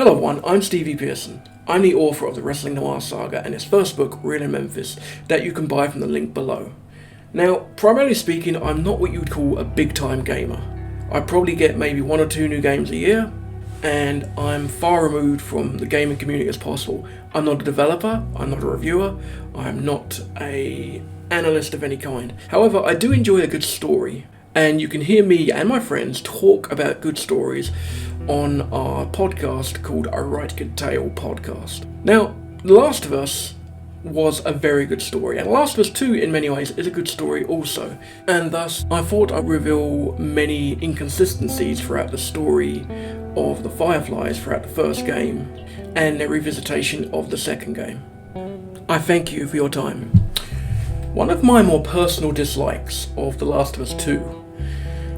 Hello everyone, I'm Stevie Pearson. I'm the author of the Wrestling Noir Saga and its first book, Real in Memphis, that you can buy from the link below. Now, primarily speaking, I'm not what you would call a big time gamer. I probably get maybe 1 or 2 new games a year, and I'm far removed from the gaming community as possible. I'm not a developer, I'm not a reviewer, I'm not an analyst of any kind. However, I do enjoy a good story, and you can hear me and my friends talk about good stories on our podcast called A Right Good Tale Podcast. Now, The Last of Us was a very good story, and Last of Us 2 in many ways is a good story also, and thus I thought I'd reveal many inconsistencies throughout the story of the Fireflies throughout the first game and a revisitation of the second game. I thank you for your time. One of my more personal dislikes of The Last of Us 2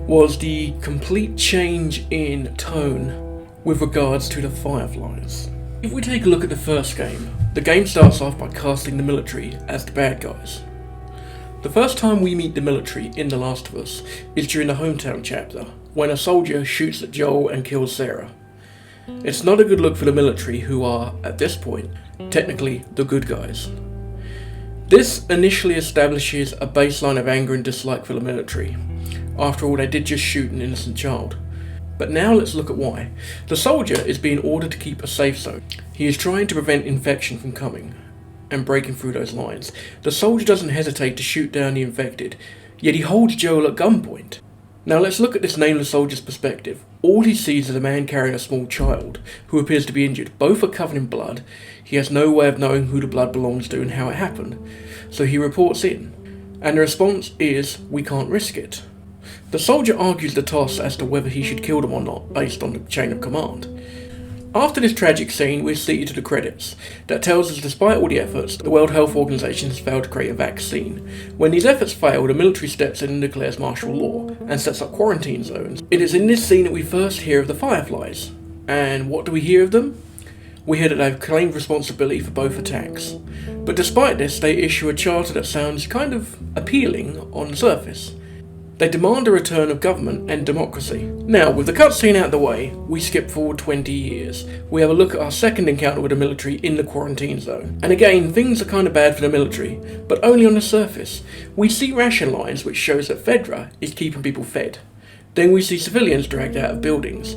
was the complete change in tone with regards to the Fireflies. If we take a look at the first game, the game starts off by casting the military as the bad guys. The first time we meet the military in The Last of Us is during the hometown chapter, when a soldier shoots at Joel and kills Sarah. It's not a good look for the military, who are, at this point, technically the good guys. This initially establishes a baseline of anger and dislike for the military. After all, they did just shoot an innocent child. But now let's look at why. The soldier is being ordered to keep a safe zone. He is trying to prevent infection from coming and breaking through those lines. The soldier doesn't hesitate to shoot down the infected, yet he holds Joel at gunpoint. Now let's look at this nameless soldier's perspective. All he sees is a man carrying a small child, who appears to be injured. Both are covered in blood. He has no way of knowing who the blood belongs to and how it happened. So he reports in, and the response is, "We can't risk it." The soldier argues the toss as to whether he should kill them or not, based on the chain of command. After this tragic scene, we're seated to the credits. That tells us despite all the efforts, the World Health Organization has failed to create a vaccine. When these efforts fail, the military steps in and declares martial law, and sets up quarantine zones. It is in this scene that we first hear of the Fireflies. And what do we hear of them? We hear that they've claimed responsibility for both attacks. But despite this, they issue a charter that sounds kind of appealing on the surface. They demand a return of government and democracy. Now, with the cutscene out of the way, we skip forward 20 years. We have a look at our second encounter with the military in the quarantine zone. And again, things are kind of bad for the military, but only on the surface. We see ration lines, which shows that Fedra is keeping people fed. Then we see civilians dragged out of buildings.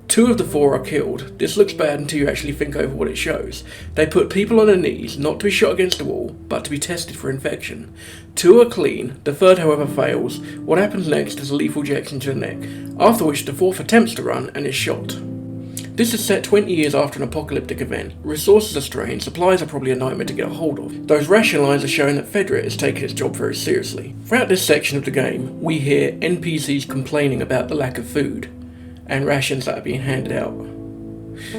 2 of the 4 are killed. This looks bad until you actually think over what it shows. They put people on their knees, not to be shot against a wall, but to be tested for infection. 2 are clean, the 3rd however fails. What happens next is a lethal injection to the neck, after which the 4th attempts to run and is shot. This is set 20 years after an apocalyptic event. Resources are strained, supplies are probably a nightmare to get a hold of. Those ration lines are showing that Fedra is taking its job very seriously. Throughout this section of the game, we hear NPCs complaining about the lack of food and rations that are being handed out.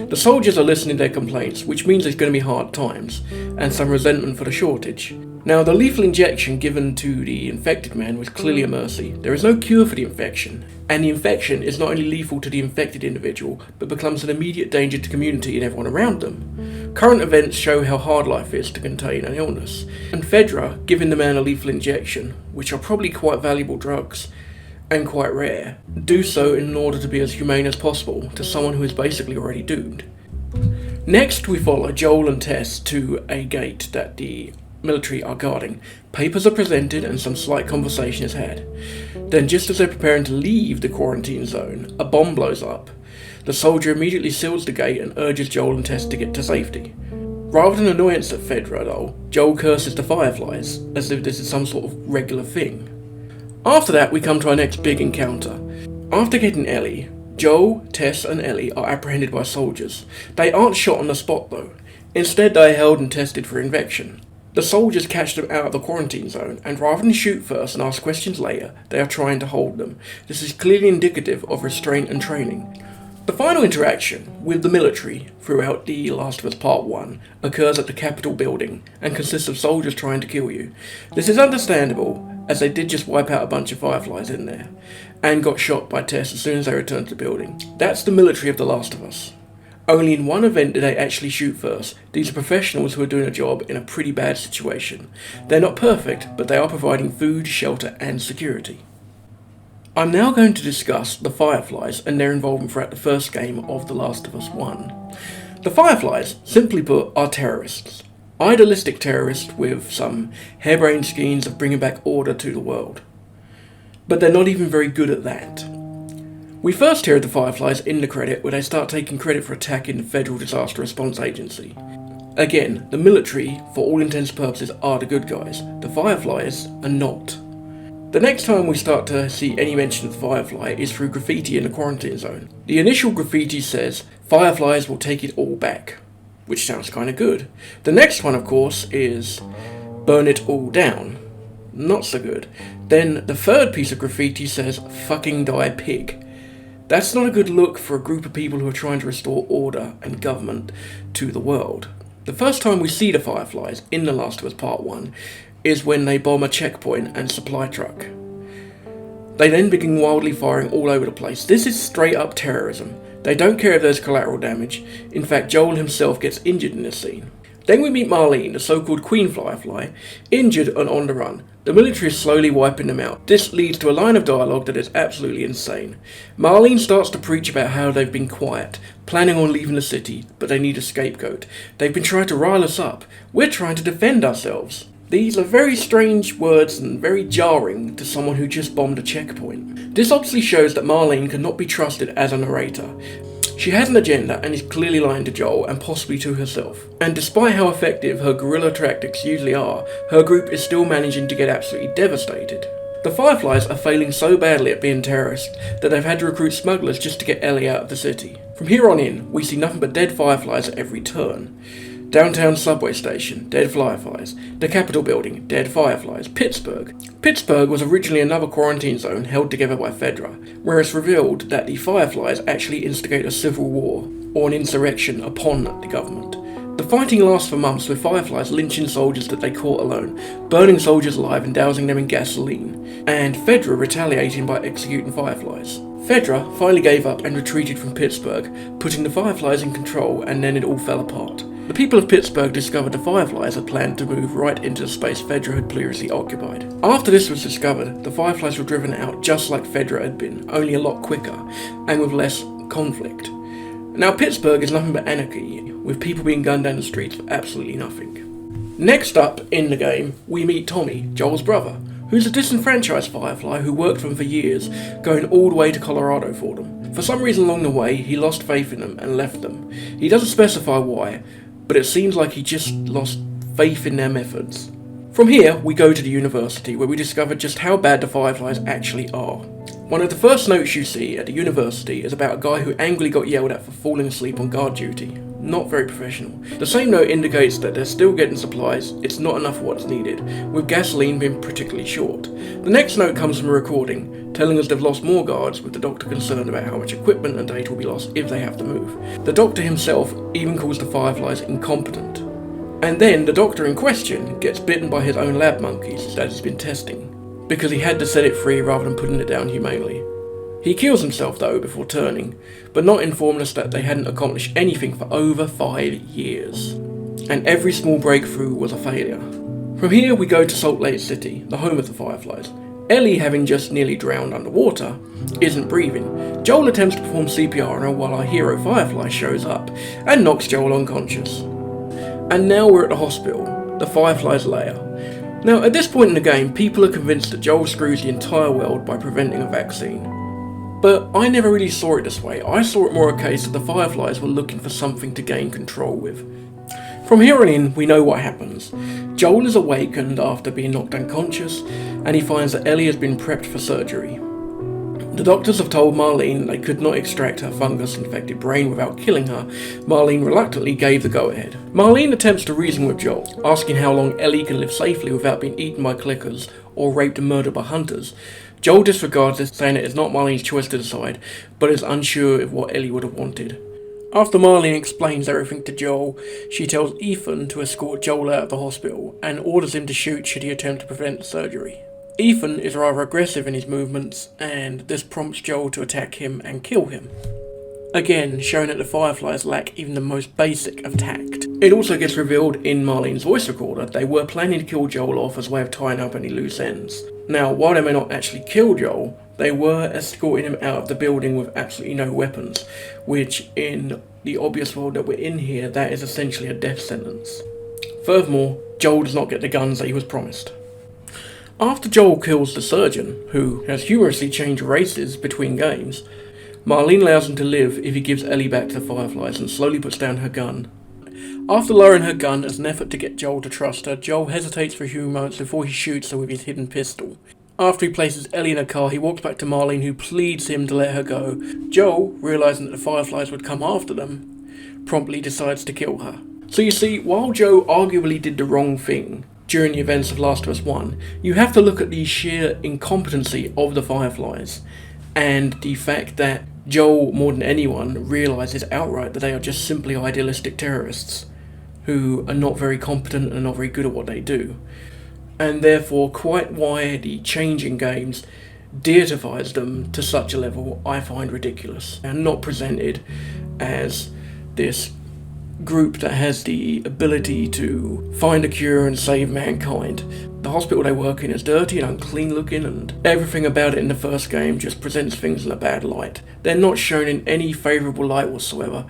The soldiers are listening to their complaints, which means there's going to be hard times, and some resentment for the shortage. Now, the lethal injection given to the infected man was clearly a mercy. There is no cure for the infection, and the infection is not only lethal to the infected individual, but becomes an immediate danger to the community and everyone around them. Current events show how hard life is to contain an illness, and Fedra giving the man a lethal injection, which are probably quite valuable drugs, and quite rare, do so in order to be as humane as possible to someone who is basically already doomed. Next, we follow Joel and Tess to a gate that the military are guarding. Papers are presented and some slight conversation is had. Then, just as they're preparing to leave the quarantine zone, a bomb blows up. The soldier immediately seals the gate and urges Joel and Tess to get to safety. Rather than annoyance at Fedra, though, Joel curses the Fireflies, as if this is some sort of regular thing. After that, we come to our next big encounter. After getting Ellie, Joel, Tess and Ellie are apprehended by soldiers. They aren't shot on the spot though. Instead, they are held and tested for infection. The soldiers catch them out of the quarantine zone, and rather than shoot first and ask questions later, they are trying to hold them. This is clearly indicative of restraint and training. The final interaction with the military throughout The Last of Us Part 1 occurs at the Capitol building and consists of soldiers trying to kill you. This is understandable, as they did just wipe out a bunch of Fireflies in there, and got shot by Tess as soon as they returned to the building. That's the military of The Last of Us. Only in one event did they actually shoot first. These are professionals who are doing a job in a pretty bad situation. They're not perfect, but they are providing food, shelter, and security. I'm now going to discuss the Fireflies and their involvement throughout the first game of The Last of Us 1. The Fireflies, simply put, are terrorists. Idealistic terrorists with some harebrained schemes of bringing back order to the world. But they're not even very good at that. We first hear of the Fireflies in the credit where they start taking credit for attacking the Federal Disaster Response Agency. Again, the military, for all intents and purposes, are the good guys. The Fireflies are not. The next time we start to see any mention of the Firefly is through graffiti in the quarantine zone. The initial graffiti says, "Fireflies will take it all back," which sounds kinda good. The next one, of course, is "Burn it all down." Not so good. Then the third piece of graffiti says, "Fucking die pig." That's not a good look for a group of people who are trying to restore order and government to the world. The first time we see the Fireflies in The Last of Us Part 1 is when they bomb a checkpoint and supply truck. They then begin wildly firing all over the place. This is straight up terrorism. They don't care if there's collateral damage. In fact, Joel himself gets injured in this scene. Then we meet Marlene, the so-called Queen Firefly, injured and on the run. The military is slowly wiping them out. This leads to a line of dialogue that is absolutely insane. Marlene starts to preach about how they've been quiet, planning on leaving the city, but they need a scapegoat. They've been trying to rile us up. We're trying to defend ourselves. These are very strange words and very jarring to someone who just bombed a checkpoint. This obviously shows that Marlene cannot be trusted as a narrator. She has an agenda and is clearly lying to Joel and possibly to herself. And despite how effective her guerrilla tactics usually are, her group is still managing to get absolutely devastated. The Fireflies are failing so badly at being terrorists that they've had to recruit smugglers just to get Ellie out of the city. From here on in, we see nothing but dead Fireflies at every turn. Downtown subway station, dead Fireflies. The Capitol building, dead Fireflies. Pittsburgh. Pittsburgh was originally another quarantine zone held together by Fedra, where it's revealed that the Fireflies actually instigate a civil war, or an insurrection upon the government. The fighting lasts for months, with Fireflies lynching soldiers that they caught alone, burning soldiers alive and dousing them in gasoline, and Fedra retaliating by executing Fireflies. Fedra finally gave up and retreated from Pittsburgh, putting the Fireflies in control, and then it all fell apart. The people of Pittsburgh discovered the Fireflies had planned to move right into the space Fedra had previously occupied. After this was discovered, the Fireflies were driven out just like Fedra had been, only a lot quicker, and with less conflict. Now Pittsburgh is nothing but anarchy, with people being gunned down the streets for absolutely nothing. Next up in the game, we meet Tommy, Joel's brother, who's a disenfranchised Firefly who worked for them for years, going all the way to Colorado for them. For some reason along the way, he lost faith in them and left them. He doesn't specify why, but it seems like he just lost faith in their methods. From here, we go to the university, where we discover just how bad the Fireflies actually are. One of the first notes you see at the university is about a guy who angrily got yelled at for falling asleep on guard duty. Not very professional. The same note indicates that they're still getting supplies, it's not enough of what's needed, with gasoline being particularly short. The next note comes from a recording, telling us they've lost more guards, with the doctor concerned about how much equipment and data will be lost if they have to move. The doctor himself even calls the Fireflies incompetent. And then the doctor in question gets bitten by his own lab monkeys that he's been testing, because he had to set it free rather than putting it down humanely. He kills himself though before turning, but not informing us that they hadn't accomplished anything for over 5 years. And every small breakthrough was a failure. From here we go to Salt Lake City, the home of the Fireflies. Ellie, having just nearly drowned underwater, isn't breathing. Joel attempts to perform CPR on her while our hero Firefly shows up and knocks Joel unconscious. And now we're at the hospital, the Fireflies' lair. Now at this point in the game, people are convinced that Joel screws the entire world by preventing a vaccine. But I never really saw it this way. I saw it more a case that the Fireflies were looking for something to gain control with. From here on in, we know what happens. Joel is awakened after being knocked unconscious, and he finds that Ellie has been prepped for surgery. The doctors have told Marlene they could not extract her fungus-infected brain without killing her. Marlene reluctantly gave the go-ahead. Marlene attempts to reason with Joel, asking how long Ellie can live safely without being eaten by clickers or raped and murdered by hunters. Joel disregards this, saying it is not Marlene's choice to decide, but is unsure of what Ellie would have wanted. After Marlene explains everything to Joel, she tells Ethan to escort Joel out of the hospital and orders him to shoot should he attempt to prevent the surgery. Ethan is rather aggressive in his movements, and this prompts Joel to attack him and kill him. Again, showing that the Fireflies lack even the most basic of tact. It also gets revealed in Marlene's voice recorder they were planning to kill Joel off as a way of tying up any loose ends. Now, while they may not actually kill Joel, they were escorting him out of the building with absolutely no weapons, which in the obvious world that we're in here, that is essentially a death sentence. Furthermore, Joel does not get the guns that he was promised. After Joel kills the surgeon, who has humorously changed races between games, Marlene allows him to live if he gives Ellie back to the Fireflies and slowly puts down her gun. After lowering her gun as an effort to get Joel to trust her, Joel hesitates for a few moments before he shoots her with his hidden pistol. After he places Ellie in a car, he walks back to Marlene, who pleads him to let her go. Joel, realising that the Fireflies would come after them, promptly decides to kill her. So you see, while Joe arguably did the wrong thing during the events of Last of Us 1, you have to look at the sheer incompetency of the Fireflies, and the fact that Joel, more than anyone, realises outright that they are just simply idealistic terrorists, who are not very competent and not very good at what they do. And therefore, quite why the change in games deifies them to such a level, I find ridiculous, and not presented as this group that has the ability to find a cure and save mankind. The hospital they work in is dirty and unclean looking, and everything about it in the first game just presents things in a bad light. They're not shown in any favourable light whatsoever,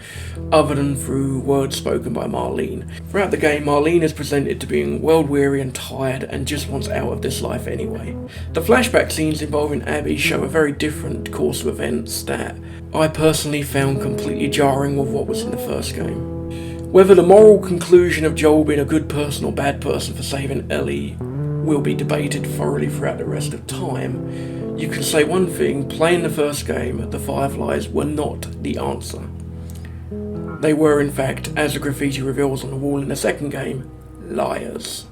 other than through words spoken by Marlene. Throughout the game, Marlene is presented to being world-weary and tired and just wants out of this life anyway. The flashback scenes involving Abby show a very different course of events that I personally found completely jarring with what was in the first game. Whether the moral conclusion of Joel being a good person or bad person for saving Ellie will be debated thoroughly throughout the rest of time, you can say one thing: playing the first game, the Fireflies were not the answer. They were, in fact, as the graffiti reveals on the wall in the second game, liars.